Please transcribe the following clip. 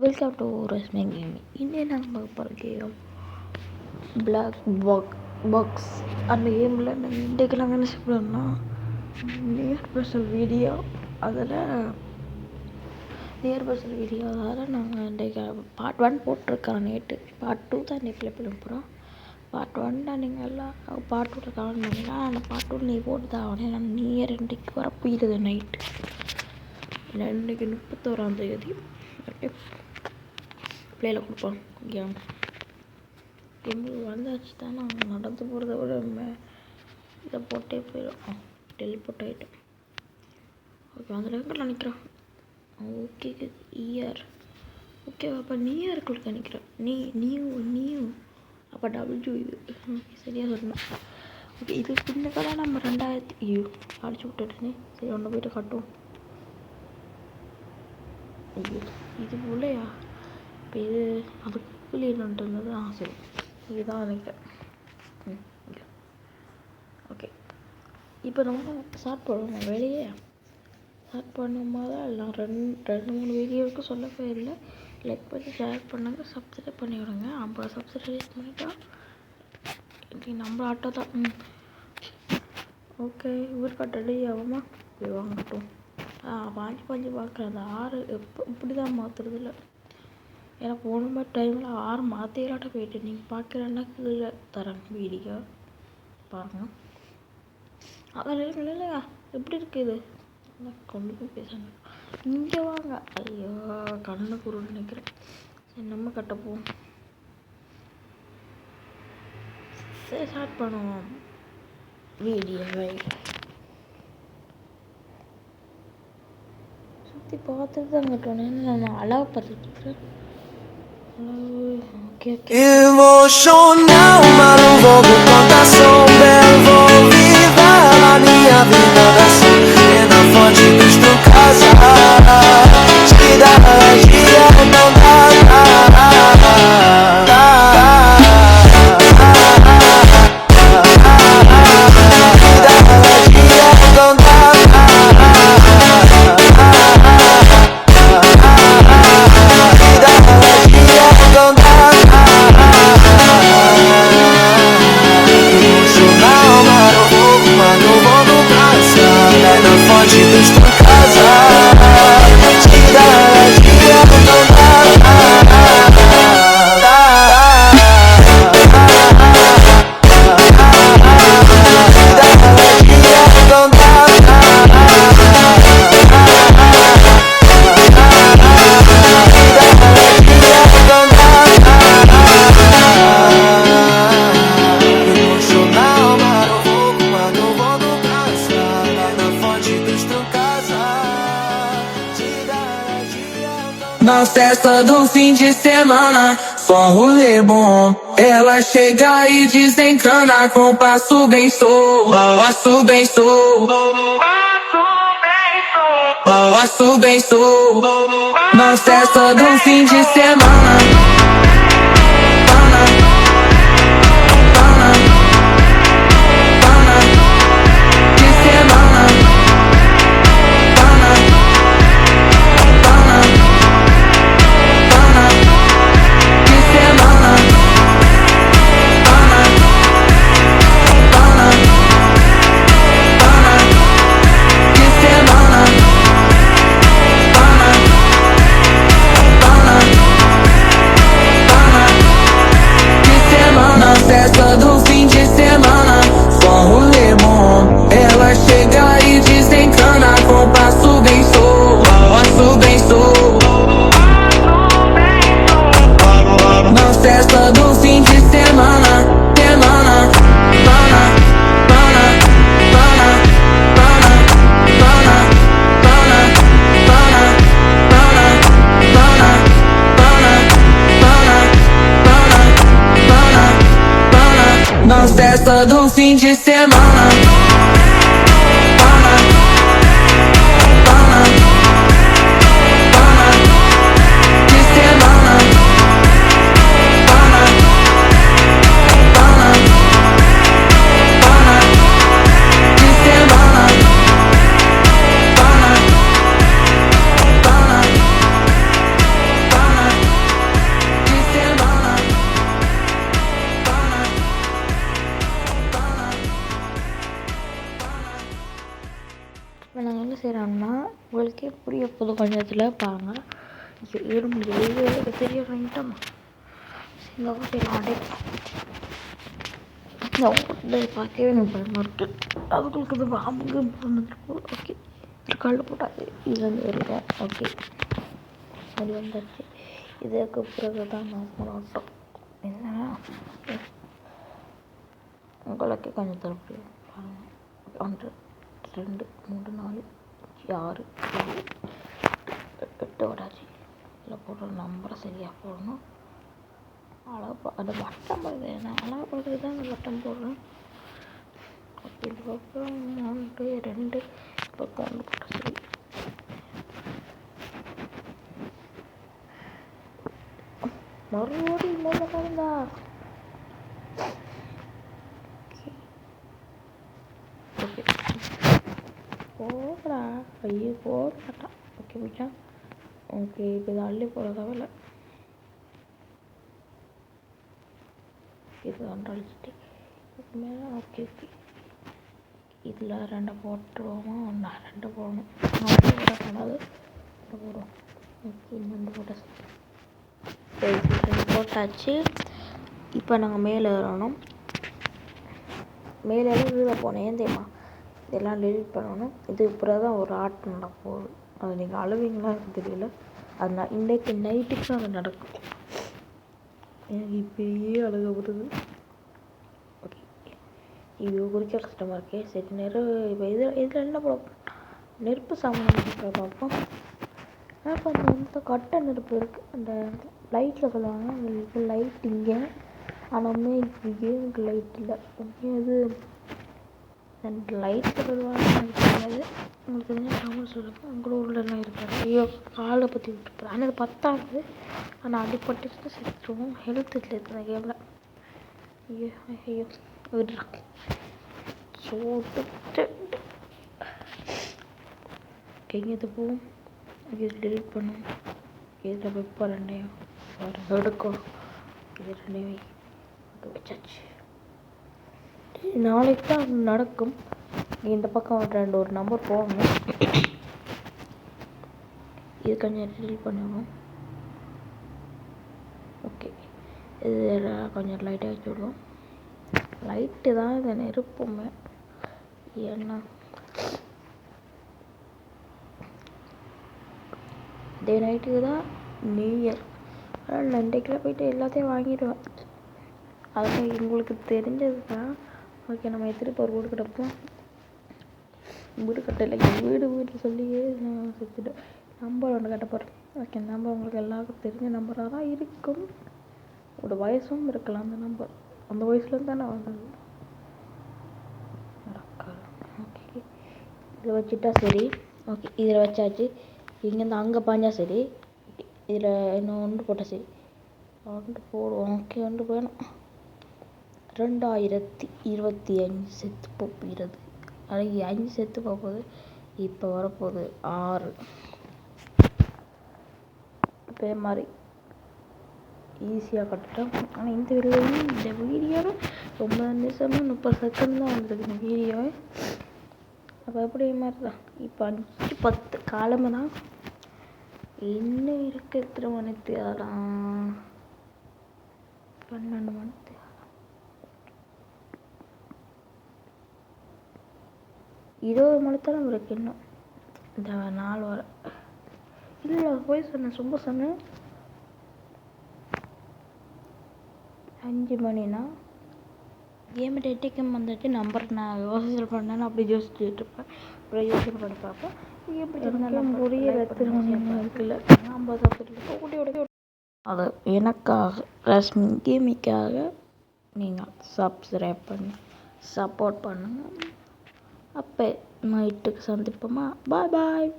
Welcome to Resming gaming. இன்னே நாங்கள் பார்க்க போகிற கேம் பிளாக் பாக்ஸ். அந்த கேமில் நாங்கள் இன்றைக்கு நாங்கள் என்ன செய்யணும்னா நியர் ஸ்பெஷல் வீடியோ. அதில் நாங்கள் இன்றைக்கு பார்ட் 1 போட்டிருக்கிறோம். நேற்று பார்ட் 2 தான் இன்றைக்கி ப்ளே பண்ண போகிறோம். பார்ட் 1 தான் நீங்கள் எல்லாம் பார்ட் 2 கமெண்ட் பண்ணிங்கன்னா அந்த பார்ட் 2 நீ போட்டு தான் ஆகணும். ஏன்னா நியர் இன்றைக்கு வர போயிடுது நைட்டு. இன்றைக்கி 31ஆம் தேதி பிளேயில் கொடுப்போம். கேம் வந்தாச்சு தான். நாங்கள் நடந்து போகிறத விட இதை போட்டே போயிடும். டெலிபோர்ட் ஆகிட்டோம். ஓகே, அதில் எங்கே நினைக்கிறோம். Okay year. ஓகே, அப்போ நியூஇயர்க்குள்ள நினைக்கிறேன். நியூ அப்போ டபிள்யூ இது சரியாக சொல்லணும். ஓகே, இது பின்ன கடை நம்ம 2000 அடிச்சு விட்டுட்டேனே. சரி, ஒன்று போய்ட்டு காட்டுவோம். இது உள்ளையா இப்போ இது அதுக்குள்ளே என்னன்ட்டு இருந்தது. சரி, இதுதான் நினைக்கிறேன். ஓகே, இப்போ நம்ம ஸ்டார்ட் பண்ணுவோம். வெளியே ஸ்டார்ட் பண்ணும்போது எல்லாம் ரெண்டு மூணு வீடியோவுக்கு சொல்லவே இல்லை. லைக் பண்ணி ஷேர் பண்ணுங்க, சப்ஸ்கிரைப் பண்ணி விடுங்க. 50 சப்ஸ்கிரைப் பண்ணிட்டா நம்ம ஆட்டோ தான். ஓகே, இவர் கட்டடி ஆகுமா வாங்கட்டும். பாஞ்சு பார்க்குறேன். அந்த 6 எப்போ இப்படி தான் மாற்றுறதில்ல. ஏன்னா போன மாதிரி டைமில் 6 மாற்றிலாட்ட போயிட்டு நீங்கள் பார்க்குறேன்னா கீழே தரேன் வீடியோ பாருங்கள். அதில் இல்லையா எப்படி இருக்குது கொண்டு போய் பேசணும். இங்கே வாங்க. ஐயோ, கண்ணு குருன்னு நினைக்கிறேன். சரி, நம்ம கட்டப்போம். சரி, ஸ்டார்ட் பண்ணுவோம் வீடியோவை. சுற்றி பார்த்துட்டு தான் கட்டணும். நான் அளவு பார்த்துட்டு Emocional, mas não vou por contação. Belo, vou viver a minha vida da na fonte dos tu casa. Tira a dia, não dá. Na festa do fim de semana, só rolê bom. Ela chega e desencana com passo bem solto, passo bem solto, passo bem solto. Na festa do fim de semana. Na festa do fim de semana. உங்களுக்கே புரிய போது கொஞ்சத்தில் பாருங்க. 7 மணி 7 வேலைக்கு தெரியறீங்கட்டம்மா இந்த okay பார்க்கவே எனக்கு பயமாக இருக்குது. அதுங்களுக்கு இது வாங்க போனதுக்கு ஓகே திருக்காலில் போட்டாது இது வந்து இருக்கும். ஓகே அது வந்துடுச்சு. இதுக்கு பிறகு தான் நான் ஆட்டம் என்னன்னா உங்களுக்கு கொஞ்சம் தரப்பு பாருங்கள். 1 2 3 4 6 7 8 வராச்சு. இதில் போடுற நம்பரை சரியாக போடணும். அளவு அந்த வட்டம் போடுறது நான் அளவு போடுறது தான் அந்த வட்டம் போடுறேன். ஓகே இந்த பக்கம் 1 2 பக்கம் 1 போட்டால் சரி. மறுபடியும் இல்லை இருந்தா ஓகே போடா ஐயோ போட மாட்டான். ஓகே போயிட்டா. ஓகே இப்போ இது அள்ளி போடுறதாவே இல்லை. இது அழிச்சிட்டு இதுக்கு மேலே ஓகே ஓகே இதில் 2 போட்டுருவோமா. நான் 2 போடணும். 4 போடக்கூடாது. 2 போடுவோம். ஓகே இன்னொன்று போட்டால் சரி 2 போட்டாச்சு. இப்போ நாங்கள் மேலே ஏறணும். மேலே கீழே போனேன். ஏன் தெரியுமா இதெல்லாம் டெலிட் பண்ணணும். இது இப்போதான் தான் ஒரு ஆட்டம் நடக்க போகுது. அது நீங்கள் அழுவீங்களா எனக்கு தெரியல. அது இன்றைக்கு நைட்டுக்கு அது நடக்கும். எனக்கு இப்பயே அழுக வருது. ஓகே இது குறிக்க கஷ்டமாக இருக்கே. சரி இப்போ இதில் என்ன போட நெருப்பு சாமான் பார்ப்போம். இப்போ அந்த வந்து கட்டை நெருப்பு இருக்குது. அந்த லைட்டில் சொல்லுவாங்க உங்களுக்கு லைட் இங்கே ஆனாலுமே எனக்கு லைட் இல்லை. இது அந்த லைட்டில் சொல்லுவாங்க எனக்கு தெரியாது. உங்களுக்கு தெரிஞ்ச தமிழ் சொல்லுங்கள். உங்களோட ஊர்லலாம் இருக்காது. ஐயோ காலை பற்றி விட்டுருப்பேன். ஆனால் அது பத்தாது. ஆனால் அடிப்பட்டு செத்துருவோம். ஹெல்த் இதில் இருக்குது அந்த கேமில். ஐயோ ஐயோ விடுறாங்க சோட்டு எங்கே இது போகும். இது டெலிட் பண்ணும். இதில் வைப்பா 2 எடுக்கணும். இது 2 வச்சாச்சு. நாளைக்கு தான் நடக்கும். இந்த பக்கம் ஒரு நம்பர் போடணும். இது கொஞ்சம் டெலிட் பண்ணுவோம். ஓகே இது கொஞ்சம் லைட்டாக வச்சு விடுவோம். லைட்டு தான் இதை நெருப்புமே. ஏன்னா இதே நைட்டுக்கு தான் நியூ இயர். ஆனால் 2 கிலோ போய்ட்டு எல்லாத்தையும் வாங்கிடுவேன். அதுக்கு உங்களுக்கு தெரிஞ்சது தான். ஓகே நம்ம திருப்பி ஒரு வீடு கிடப்போம். வீடு கட்டலை வீடு சொல்லியே நான் செத்துட்டேன். நம்பர் ஒன்று கட்ட போகிறேன். ஓகே நம்பர் உங்களுக்கு எல்லாருக்கும் தெரிஞ்ச நம்பராக தான் இருக்கும். ஒரு வயசும் இருக்கலாம். அந்த நம்பர் அந்த வயசுலேருந்து தான் நான் வந்தது. ஓகே இதில் வச்சுட்டா சரி. ஓகே இதில் வச்சாச்சு. இங்கேருந்து அங்கே பாஞ்சா சரி. இதில் இன்னும் 1 போட்டால் சரி. 1 போடுவோம். ஓகே 1 வேணும். 2025 செத்து போகிறது. அன்றைக்கி 5 செத்து போகுது. இப்போ வரப்போகுது 6. இதே மாதிரி ஈஸியாக கட்டுட்டோம். ஆனால் இந்த வீடியோவில் 9 நிமிஷம் 30 செகண்ட் தான் வந்துருக்கு இந்த வீடியோவை. அப்போ எப்படி மாதிரி தான். இப்போ 5:10 காலமாக தான் இன்னும் இருக்குது. எத்தனை மணிக்கு ஆகலாம்? 12 மணிக்கு 20 மணித்தான் இருக்கு இன்னும். இந்த 4 வர இல்லை போய் சொன்னேன். ரொம்ப சொன்னேன். 5 மணினா கேம் டேட்டிக்கும் வந்துட்டு நம்பர் நான் யோசனை பண்ணேன்னு அப்படி யோசிச்சுட்டு இருப்பேன். அப்புறம் யோசனை பண்ணி பார்ப்பேன். எப்படி இருந்தாலும் புரியல. எத்தனை மணி இருக்குல்ல 50 கூட்டியோட அது எனக்காக ரஷ்மி கேமிக்காக நீங்கள் சப்ஸ்கிரைப் பண்ணி சப்போர்ட் பண்ணுங்கள். அப்போ நைட்டுக்கு சந்திப்போமா. பாய் பாய்.